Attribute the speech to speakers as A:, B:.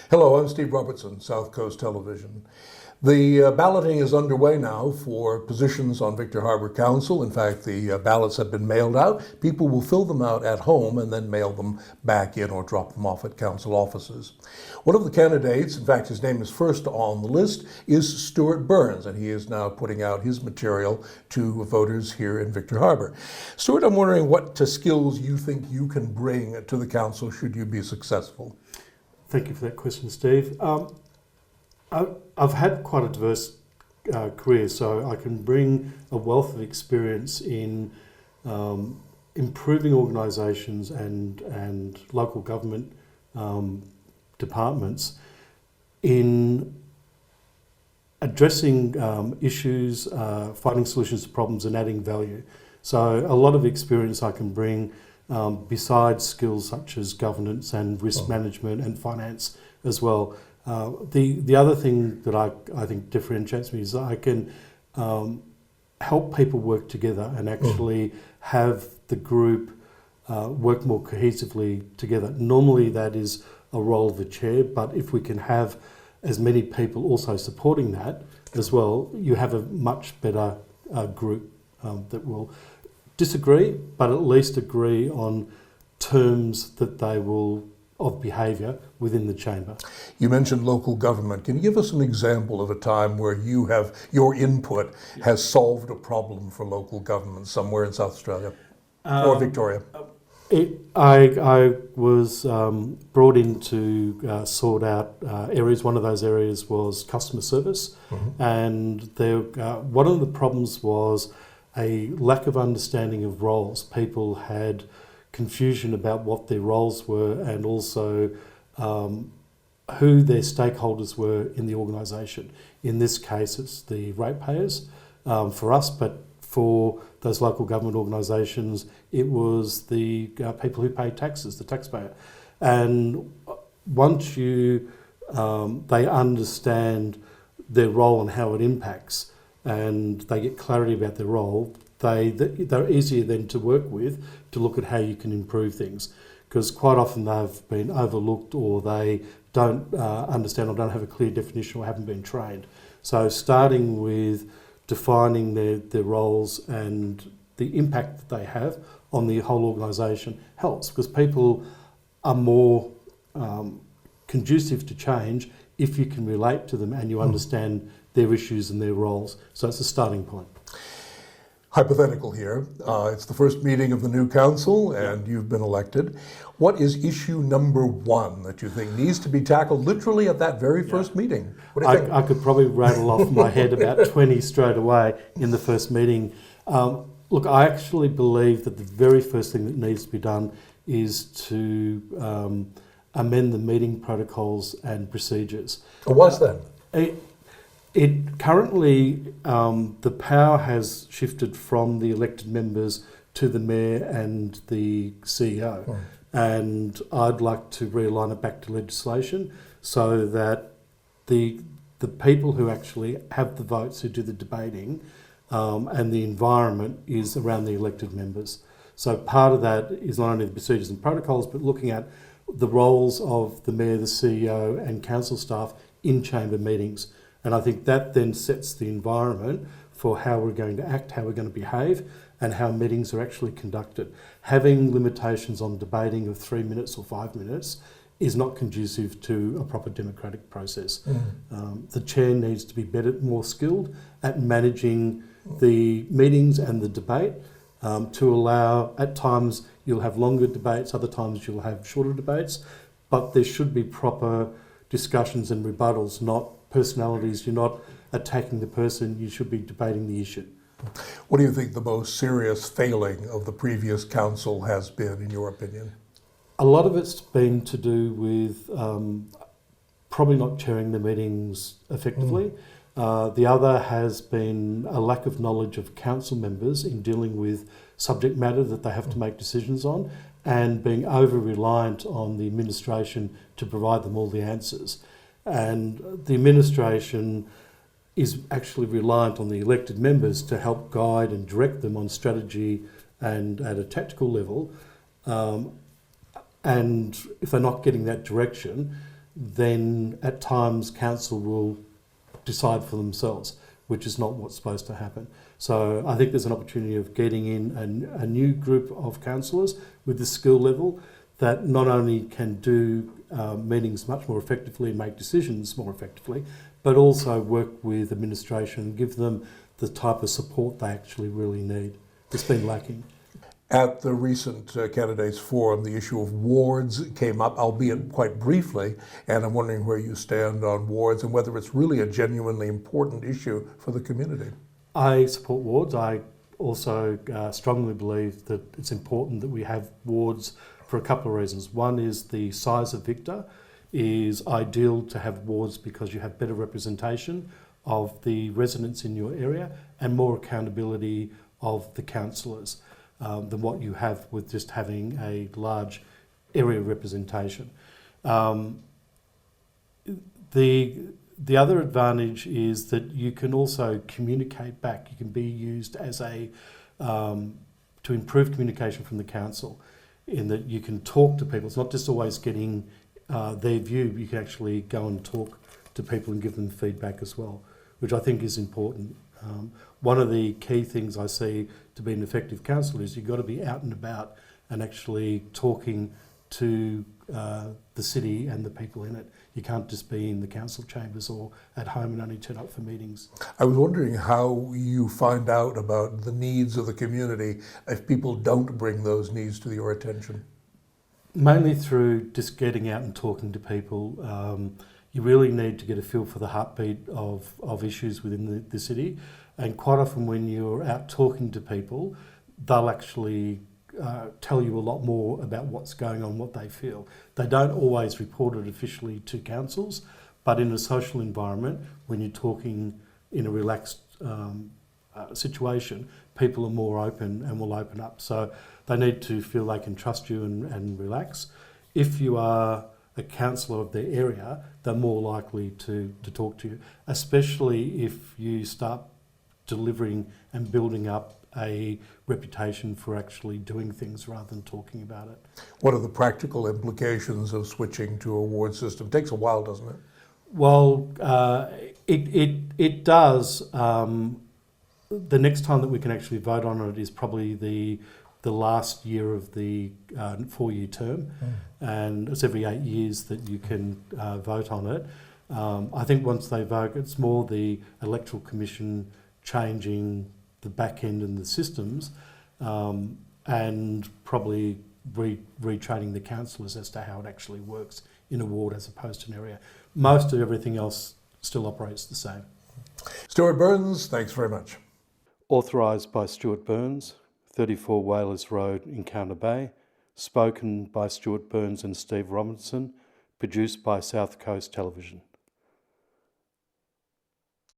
A: Hello, I'm Steve Robertson, SouthCoast Television. The balloting is underway now for positions on Victor Harbor Council. In fact, the ballots have been mailed out. People will fill them out at home and then mail them back in or drop them off at council offices. One of the candidates, in fact, his name is first on the list, is Stewart Burns, and he is now putting out his material to voters here in Victor Harbor. Stewart, I'm wondering what skills you think you can bring to the council should you be successful.
B: Thank you for that question, Steve. I've had quite a diverse career, so I can bring a wealth of experience in improving organisations and local government departments in addressing issues, finding solutions to problems and adding value. So a lot of experience I can bring besides skills such as governance and risk management and finance as well. The other thing that I think differentiates me is that I can help people work together and actually have the group work more cohesively together. Normally that is a role of the chair, but if we can have as many people also supporting that as well, you have a much better group that will disagree, but at least agree on terms that they will of behaviour within the chamber.
A: You mentioned local government. Can you give us an example of a time where your input has solved a problem for local government somewhere in South Australia or Victoria?
B: I was brought in to sort out areas. One of those areas was customer service, and one of the problems was a lack of understanding of roles. People had confusion about what their roles were and also who their stakeholders were in the organisation. In this case, it's the ratepayers for us, but for those local government organisations, it was the people who pay taxes, the taxpayer. And once they understand their role and how it impacts, and they get clarity about their role, they're easier then to work with to look at how you can improve things, because quite often they've been overlooked or they don't understand or don't have a clear definition or haven't been trained. So starting with defining their roles and the impact that they have on the whole organisation helps, because people are more conducive to change if you can relate to them and you understand their issues and their roles. So it's a starting point.
A: Hypothetical here. It's the first meeting of the new council and you've been elected. What is issue number one that you think needs to be tackled literally at that very first meeting? What do you think?
B: I could probably rattle off my head about 20 straight away in the first meeting. Look, I actually believe that the very first thing that needs to be done is to amend the meeting protocols and procedures.
A: What's that?
B: It currently, the power has shifted from the elected members to the mayor and the CEO. And I'd like to realign it back to legislation so that the people who actually have the votes, who do the debating, and the environment is around the elected members. So part of that is not only the procedures and protocols, but looking at the roles of the mayor, the CEO and council staff in chamber meetings. And I think that then sets the environment for how we're going to act, how we're going to behave, and how meetings are actually conducted. Having limitations on debating of 3 minutes or 5 minutes is not conducive to a proper democratic process. The chair needs to be more skilled at managing the meetings and the debate to allow, at times you'll have longer debates, other times you'll have shorter debates, but there should be proper discussions and rebuttals, not personalities. You're not attacking the person, you should be debating the issue.
A: What do you think the most serious failing of the previous council has been, in your opinion?
B: A lot of it's been to do with probably not chairing the meetings effectively. The other has been a lack of knowledge of council members in dealing with subject matter that they have to make decisions on, and being over-reliant on the administration to provide them all the answers. And the administration is actually reliant on the elected members to help guide and direct them on strategy and at a tactical level. And if they're not getting that direction, then at times council will decide for themselves, which is not what's supposed to happen. So I think there's an opportunity of getting in a new group of councillors with the skill level that not only can do meetings much more effectively and make decisions more effectively, but also work with administration and give them the type of support they actually really need. It's been lacking.
A: At the recent candidates forum, the issue of wards came up, albeit quite briefly, and I'm wondering where you stand on wards and whether it's really a genuinely important issue for the community.
B: I support wards. I also strongly believe that it's important that we have wards for a couple of reasons. One is the size of Victor is ideal to have wards because you have better representation of the residents in your area and more accountability of the councillors than what you have with just having a large area representation. The other advantage is that you can also communicate back. You can be used as a to improve communication from the council, in that you can talk to people. It's not just always getting their view. You can actually go and talk to people and give them feedback as well, which I think is important. One of the key things I see to be an effective councillor is you've got to be out and about and actually talking to the city and the people in it. You can't just be in the council chambers or at home and only turn up for meetings.
A: I was wondering how you find out about the needs of the community if people don't bring those needs to your attention.
B: Mainly through just getting out and talking to people. You really need to get a feel for the heartbeat of issues within the city. And quite often when you're out talking to people, they'll actually tell you a lot more about what's going on, what they feel. They don't always report it officially to councils, but in a social environment, when you're talking in a relaxed situation, people are more open and will open up. So they need to feel they can trust you and relax. If you are a councillor of their area, they're more likely to talk to you, especially if you start delivering and building up a reputation for actually doing things rather than talking about it.
A: What are the practical implications of switching to a ward system? It takes a while, doesn't it?
B: Well, it does. The next time that we can actually vote on it is probably the last year of the 4-year term, and it's every 8 years that you can vote on it. I think once they vote, it's more the Electoral Commission changing the back end and the systems, and probably retraining the councillors as to how it actually works in a ward as opposed to an area. Most of everything else still operates the same.
A: Stewart Burns, thanks very much.
B: Authorised by Stewart Burns, 34 Whalers Road, Encounter Bay. Spoken by Stewart Burns and Steve Robinson. Produced by SouthCoast Television.